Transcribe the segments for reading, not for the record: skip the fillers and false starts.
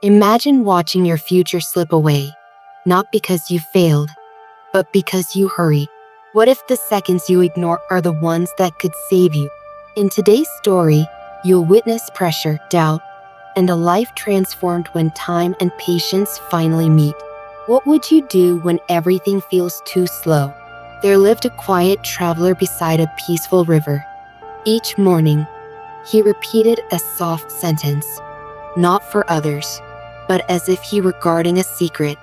Imagine watching your future slip away, not because you failed, but because you hurried. What if the seconds you ignore are the ones that could save you? In today's story, you'll witness pressure, doubt, and a life transformed when time and patience finally meet. What would you do when everything feels too slow? There lived a quiet traveler beside a peaceful river. Each morning, he repeated a soft sentence, not for others, but as if he were guarding a secret.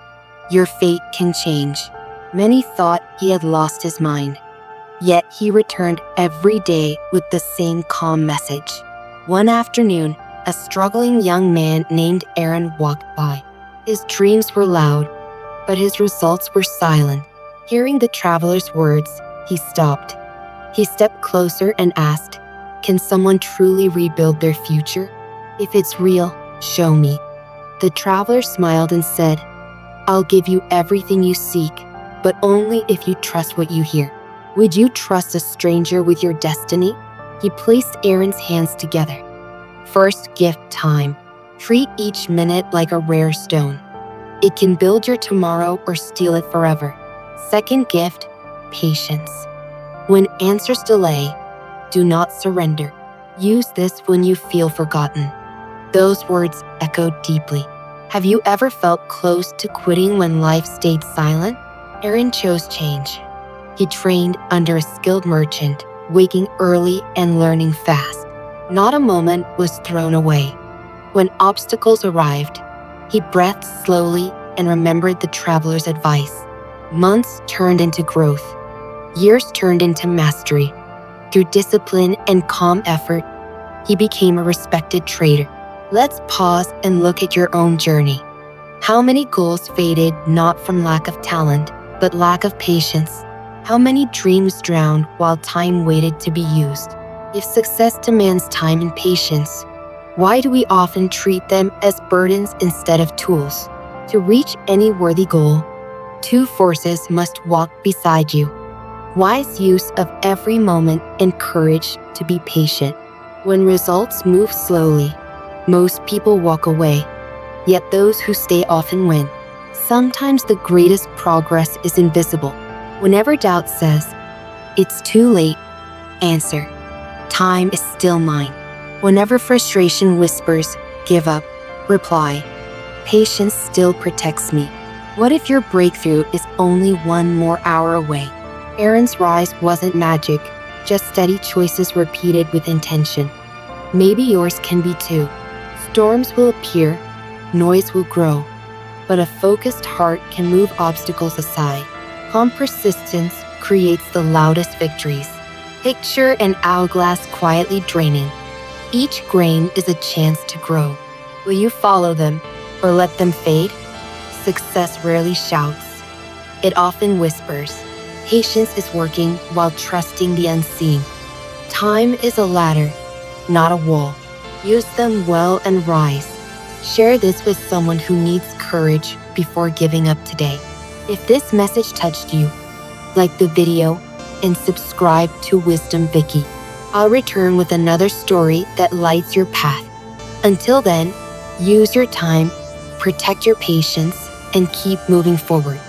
Your fate can change. Many thought he had lost his mind, yet he returned every day with the same calm message. One afternoon, a struggling young man named Aaron walked by. His dreams were loud, but his results were silent. Hearing the traveler's words, he stopped. He stepped closer and asked, "Can someone truly rebuild their future? If it's real, show me." The traveler smiled and said, "I'll give you everything you seek, but only if you trust what you hear." Would you trust a stranger with your destiny? He placed Aaron's hands together. First gift, time. Treat each minute like a rare stone. It can build your tomorrow or steal it forever. Second gift, patience. When answers delay, do not surrender. Use this when you feel forgotten. Those words echoed deeply. Have you ever felt close to quitting when life stayed silent? Aaron chose change. He trained under a skilled merchant, waking early and learning fast. Not a moment was thrown away. When obstacles arrived, he breathed slowly and remembered the traveler's advice. Months turned into growth. Years turned into mastery. Through discipline and calm effort, he became a respected trader. Let's pause and look at your own journey. How many goals faded not from lack of talent, but lack of patience? How many dreams drowned while time waited to be used? If success demands time and patience, why do we often treat them as burdens instead of tools? To reach any worthy goal, two forces must walk beside you: wise use of every moment and courage to be patient. When results move slowly, most people walk away, yet those who stay often win. Sometimes the greatest progress is invisible. Whenever doubt says, "It's too late," answer, "Time is still mine." Whenever frustration whispers, "Give up," reply, "Patience still protects me." What if your breakthrough is only one more hour away? Aaron's rise wasn't magic, just steady choices repeated with intention. Maybe yours can be too. Storms will appear, noise will grow, but a focused heart can move obstacles aside. Calm persistence creates the loudest victories. Picture an hourglass quietly draining. Each grain is a chance to grow. Will you follow them or let them fade? Success rarely shouts. It often whispers. Patience is working while trusting the unseen. Time is a ladder, not a wall. Use them well and rise. Share this with someone who needs courage before giving up today. If this message touched you, like the video and subscribe to Wisdom Vikey. I'll return with another story that lights your path. Until then, use your time, protect your patience, and keep moving forward.